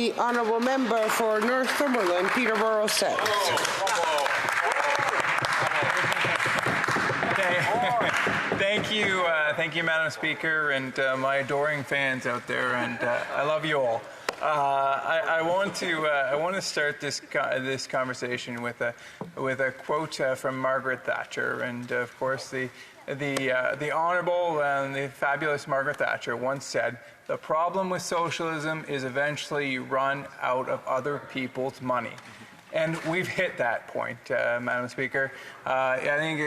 The honourable member for Northumberland, Peterborough South. Thank you, Madam Speaker, and my adoring fans out there, and I love you all. I want to start this conversation with a quote from Margaret Thatcher, and of course the honourable and the fabulous Margaret Thatcher once said, "The problem with socialism is eventually you run out of other people's money." And we've hit that point, Madam Speaker. I think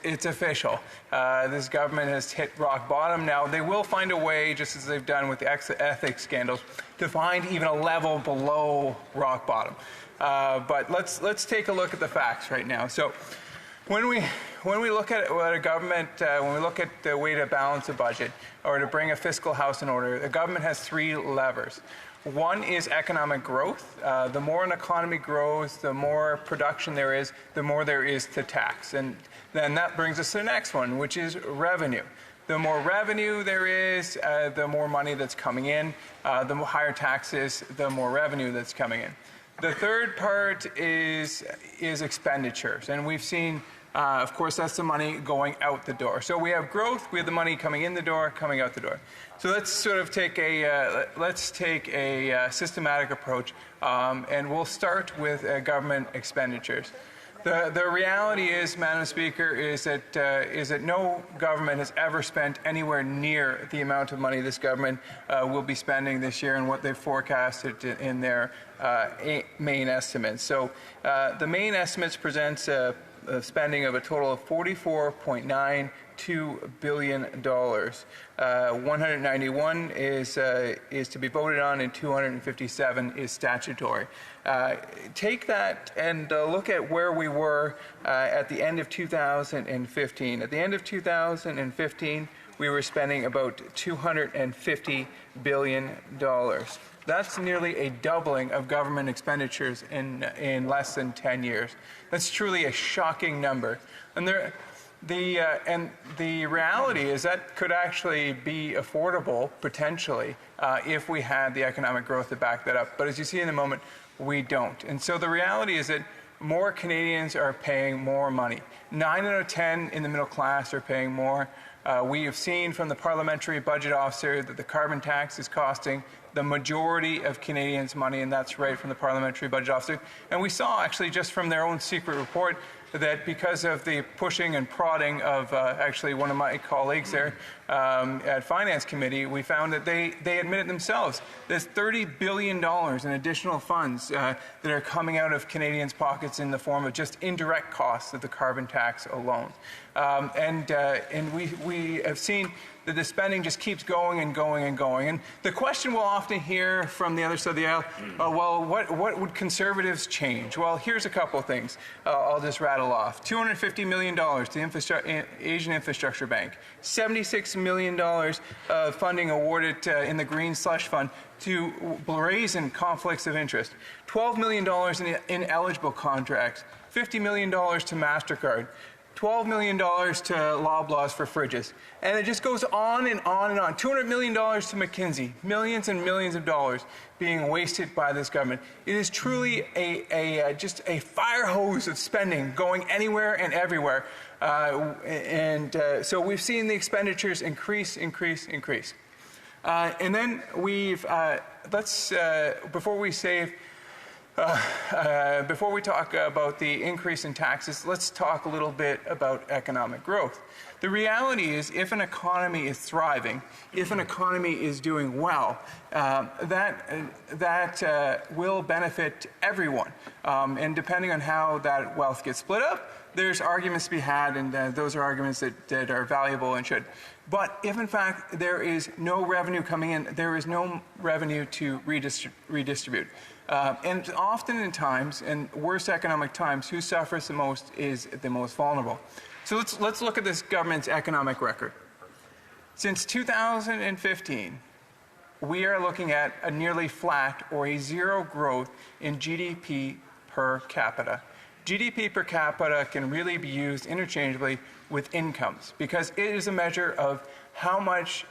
it's official. This government has hit rock bottom. Now, they will find a way, just as they've done with the ethics scandals, to find even a level below rock bottom. But let's take a look at the facts right now. So, when we look at what a government, when we look at the way to balance a budget or to bring a fiscal house in order, the government has three levers. One is economic growth. The more an economy grows, the more production there is, the more there is to tax. And then that brings us to the next one, which is revenue. The more revenue there is, the more money that's coming in. The higher taxes, the more revenue that's coming in. The third part is expenditures. And we've seen, of course, that's the money going out the door. So we have growth, we have the money coming in the door, coming out the door. So let's sort of take a systematic approach, and we'll start with government expenditures. The reality is, Madam Speaker, is that no government has ever spent anywhere near the amount of money this government will be spending this year and what they've forecasted in their main estimates. So the main estimates presents a spending of a total of $44.92 billion. 191 is to be voted on, and 257 is statutory. Take that and look at where we were at the end of 2015. At the end of 2015, we were spending about $250 billion. That's nearly a doubling of government expenditures in less than 10 years. That's truly a shocking number. And the reality is that could actually be affordable, potentially, if we had the economic growth to back that up. But as you see in a moment, we don't. And so the reality is that more Canadians are paying more money. 9 out of 10 in the middle class are paying more. We have seen from the Parliamentary Budget Officer that the carbon tax is costing the majority of Canadians money, and that's right from the Parliamentary Budget Officer. And we saw, actually, just from their own secret report, that because of the pushing and prodding of actually one of my colleagues there at Finance Committee, we found that they admitted themselves there's $30 billion in additional funds that are coming out of Canadians' pockets in the form of just indirect costs of the carbon tax alone. And we have seen that the spending just keeps going and going and going. And the question we'll often hear from the other side of the aisle, well, what would Conservatives change? Well, here's a couple of things I'll just rattle off. $250 million to the Asian Infrastructure Bank, $76 million funding awarded in the Green Slush Fund to brazen conflicts of interest, $12 million in ineligible contracts, $50 million to MasterCard, $12 million to Loblaws for fridges. And it just goes on and on and on. $200 million to McKinsey. Millions and millions of dollars being wasted by this government. It is truly just a fire hose of spending going anywhere and everywhere. So we've seen the expenditures increase. And then we've, before we talk about the increase in taxes, let's talk a little bit about economic growth. The reality is, if an economy is thriving, if an economy is doing well, that will benefit everyone. And depending on how that wealth gets split up, there's arguments to be had, and those are arguments that are valuable and should. But if, in fact, there is no revenue coming in, there is no revenue to redistribute. And often in times, in worse economic times, who suffers the most is the most vulnerable. So let's look at this government's economic record. Since 2015, we are looking at a nearly flat or a zero growth in GDP per capita. GDP per capita can really be used interchangeably with incomes because it is a measure of how much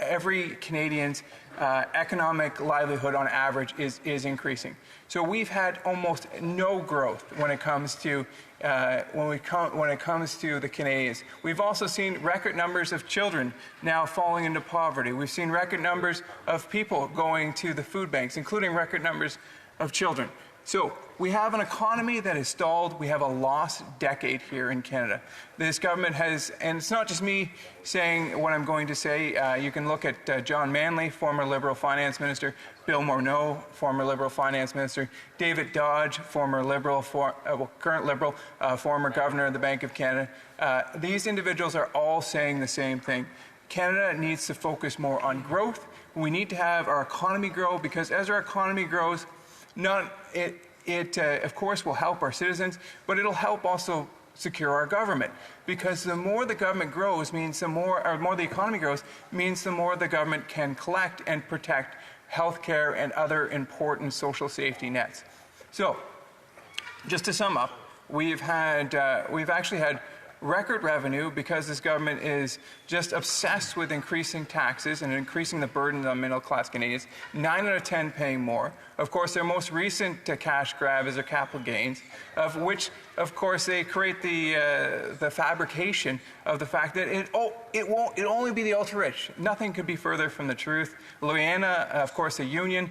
every Canadian's economic livelihood on average is increasing. So we've had almost no growth when it comes to the Canadians. We've also seen record numbers of children now falling into poverty. We've seen record numbers of people going to the food banks, including record numbers of children. So we have an economy that is stalled. We have a lost decade here in Canada. This government has, and it's not just me saying what I'm going to say. You can look at John Manley, former Liberal finance minister, Bill Morneau, former Liberal finance minister, David Dodge, former Liberal, current Liberal, former governor of the Bank of Canada. These individuals are all saying the same thing. Canada needs to focus more on growth. We need to have our economy grow, because as our economy grows, it of course will help our citizens, but it'll help also secure our government, because the more the government grows means the more the economy grows means the more the government can collect and protect healthcare and other important social safety nets. So, just to sum up, we've actually had record revenue because this government is just obsessed with increasing taxes and increasing the burden on middle-class Canadians. 9 out of 10 paying more. Of course, their most recent cash grab is their capital gains, of which, of course, they create the fabrication of the fact that it'll only be the ultra-rich. Nothing could be further from the truth. Loyana, of course, the union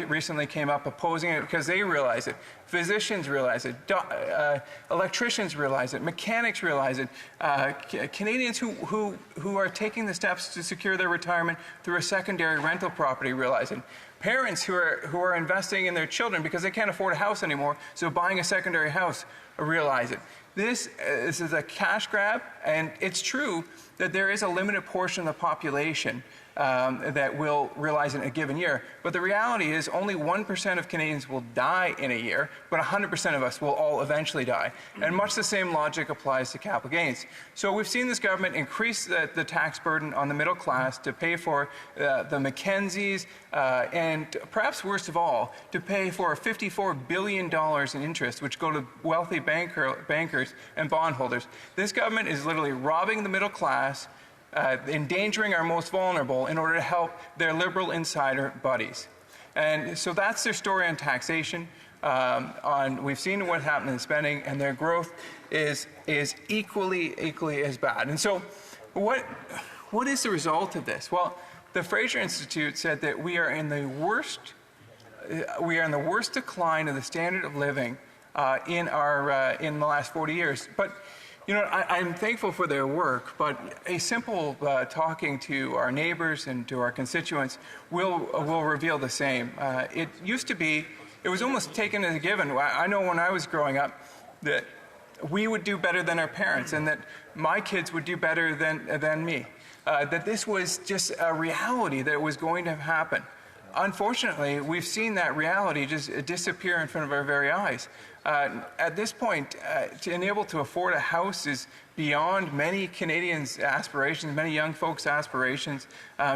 recently came up opposing it because they realize it. Physicians realize it. Electricians realize it. Mechanics realize it. Canadians who are taking the steps to secure their retirement through a secondary rental property realize it. Parents who are investing in their children because they can't afford a house anymore, so buying a secondary house realize it. This is a cash grab, and it's true that there is a limited portion of the population that will realize in a given year. But the reality is only 1% of Canadians will die in a year, but 100% of us will all eventually die. And much the same logic applies to capital gains. So we've seen this government increase the tax burden on the middle class to pay for the Mackenzies, and perhaps worst of all, to pay for $54 billion in interest, which go to wealthy bankers and bondholders. This government is literally robbing the middle class, endangering our most vulnerable in order to help their Liberal insider buddies. And so that's their story on taxation. We've seen what happened in spending, and their growth is equally as bad. And so what is the result of this? Well, the Fraser Institute said that we are in the worst decline of the standard of living in the last 40 years. But you know, I'm thankful for their work, but a simple talking to our neighbors and to our constituents will reveal the same. It used to be, it was almost taken as a given. I know when I was growing up that we would do better than our parents, and that my kids would do better than me. That this was just a reality that was going to happen. Unfortunately, we've seen that reality just disappear in front of our very eyes. At this point, to enable to afford a house is beyond many Canadians' aspirations, many young folks' aspirations,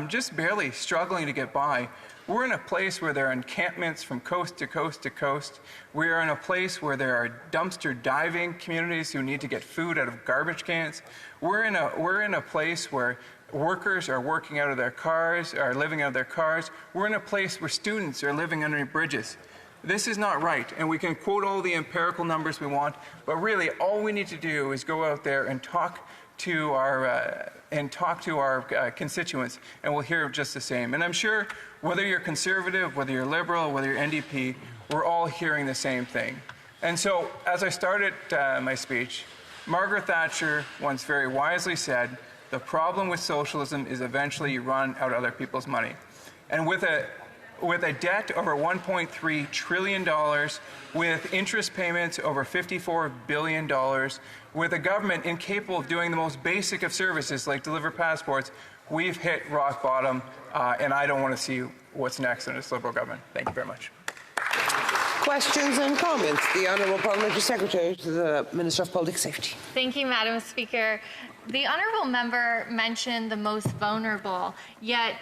just barely struggling to get by. We're in a place where there are encampments from coast to coast to coast. We are in a place where there are dumpster diving communities who need to get food out of garbage cans. We're in a place where workers are working out of their cars, are living out of their cars. We're in a place where students are living underneath bridges. This is not right, and we can quote all the empirical numbers we want, but really all we need to do is go out there and talk to our constituents, and we'll hear just the same. And I'm sure whether you're Conservative, whether you're Liberal, whether you're NDP, we're all hearing the same thing. And so, as I started my speech, Margaret Thatcher once very wisely said, "The problem with socialism is eventually you run out of other people's money." And with a debt over $1.3 trillion, with interest payments over $54 billion, with a government incapable of doing the most basic of services like deliver passports, we've hit rock bottom, and I don't want to see what's next in this Liberal government. Thank you very much. Questions and comments. The Honourable Parliamentary Secretary to the Minister of Public Safety. Thank you, Madam Speaker. The Honourable Member mentioned the most vulnerable, yet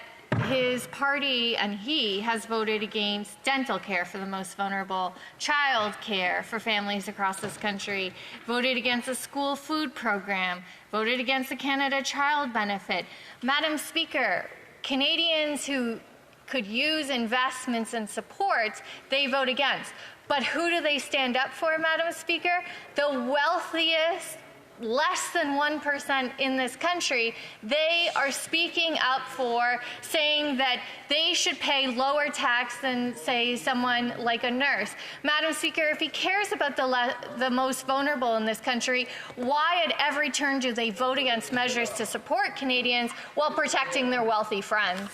his party and he has voted against dental care for the most vulnerable, child care for families across this country, voted against a school food program, voted against the Canada Child Benefit. Madam Speaker, Canadians who could use investments and support, they vote against. But who do they stand up for, Madam Speaker? The wealthiest, less than 1% in this country. They are speaking up for saying that they should pay lower tax than, say, someone like a nurse. Madam Speaker, if he cares about the most vulnerable in this country, why at every turn do they vote against measures to support Canadians while protecting their wealthy friends?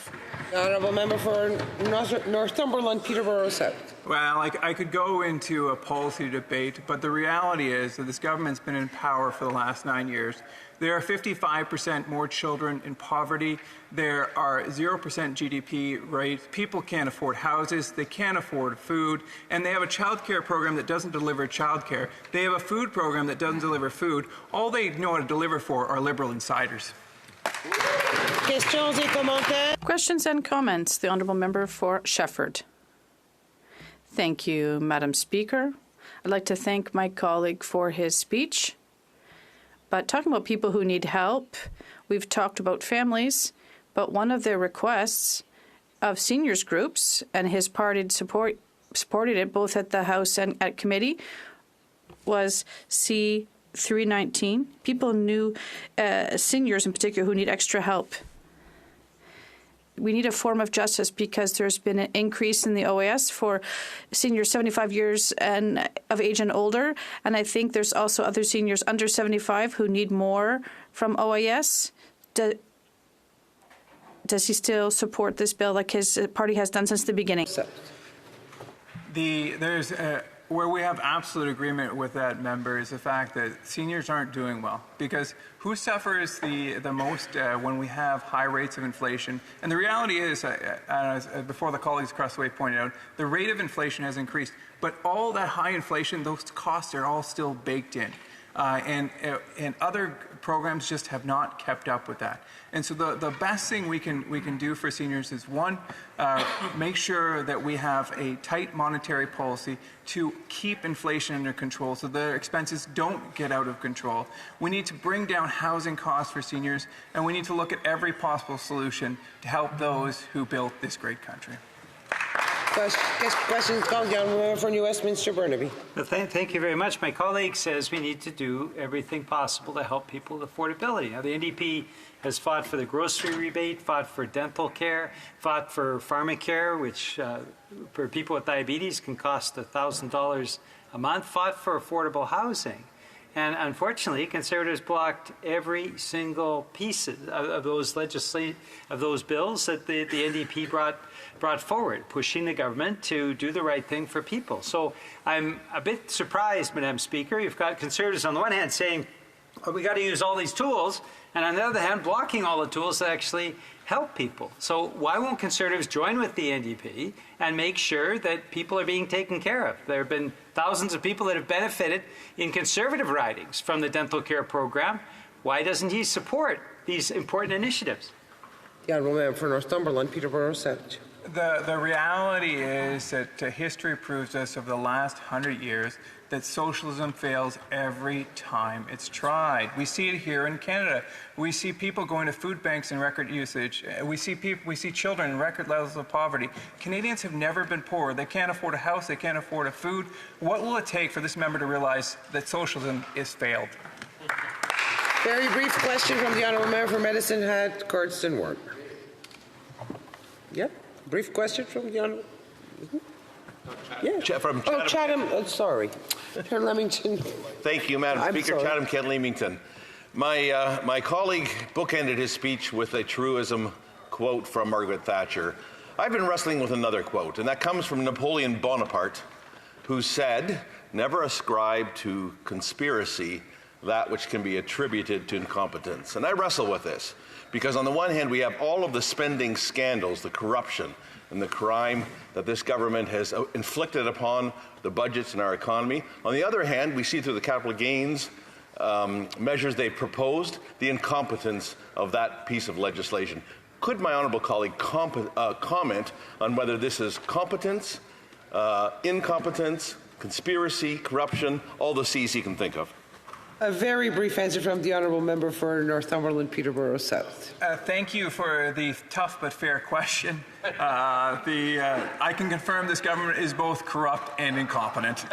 The honourable member for Northumberland, Peterborough South. Well, I could go into a policy debate, but the reality is that this government's been in power for the last 9 years. There are 55% more children in poverty. There are 0% GDP rates. People can't afford houses. They can't afford food. And they have a child care program that doesn't deliver child care. They have a food program that doesn't deliver food. All they know how to deliver for are Liberal insiders. Questions et commentaires? Questions and comments. The honourable member for Shefford. Thank you, Madam Speaker. I'd like to thank my colleague for his speech. But talking about people who need help, we've talked about families, but one of the requests of seniors groups, and his party supported it both at the House and at committee, was C-319. People seniors in particular, who need extra help. We need a form of justice because there's been an increase in the OAS for seniors 75 years and of age and older. And I think there's also other seniors under 75 who need more from OAS. Does he still support this bill like his party has done since the beginning? Where we have absolute agreement with that member is the fact that seniors aren't doing well, because who suffers the most when we have high rates of inflation? And the reality is, as before the colleagues across the way pointed out, the rate of inflation has increased, but all that high inflation, those costs are all still baked in. And other programs just have not kept up with that. And so the best thing we can do for seniors is, one, make sure that we have a tight monetary policy to keep inflation under control so their expenses don't get out of control. We need to bring down housing costs for seniors, and we need to look at every possible solution to help those who built this great country. Questions called down from New Westminster, Burnaby. Well, thank you very much. My colleague says we need to do everything possible to help people with affordability. Now, the NDP has fought for the grocery rebate, fought for dental care, fought for pharmacare, which for people with diabetes can cost $1,000 a month, fought for affordable housing. And unfortunately, Conservatives blocked every single piece of those bills that the NDP brought forward, pushing the government to do the right thing for people. So I'm a bit surprised, Madam Speaker. You've got Conservatives on the one hand saying, oh, we got to use all these tools, and on the other hand, blocking all the tools that actually help people. So why won't Conservatives join with the NDP and make sure that people are being taken care of? There have been thousands of people that have benefited in Conservative ridings from the dental care program. Why doesn't he support these important initiatives? The honourable member for Northumberland, Peterborough South. The reality is that history proves us over the last 100 years that socialism fails every time it's tried. We see it here in Canada. We see people going to food banks in record usage. We see children in record levels of poverty. Canadians have never been poor. They can't afford a house. They can't afford a food. What will it take for this member to realize that socialism is failed? Very brief question from the honourable member for Medicine Hat, Cardston Ward. Yep. Brief question from the honourable. Yeah. From Chatham. Oh, Chatham. Oh, sorry. Leamington. Thank you, Madam Speaker. Sorry. Chatham, Kent Leamington. My colleague bookended his speech with a truism quote from Margaret Thatcher. I've been wrestling with another quote, and that comes from Napoleon Bonaparte, who said, "Never ascribe to conspiracy that which can be attributed to incompetence." And I wrestle with this, because on the one hand, we have all of the spending scandals, the corruption, and the crime that this government has inflicted upon the budgets in our economy. On the other hand, we see through the capital gains measures they proposed the incompetence of that piece of legislation. Could my honourable colleague comment on whether this is competence, incompetence, conspiracy, corruption, all the C's he can think of? A very brief answer from the honourable member for Northumberland, Peterborough South. Thank you for the tough but fair question. I can confirm this government is both corrupt and incompetent.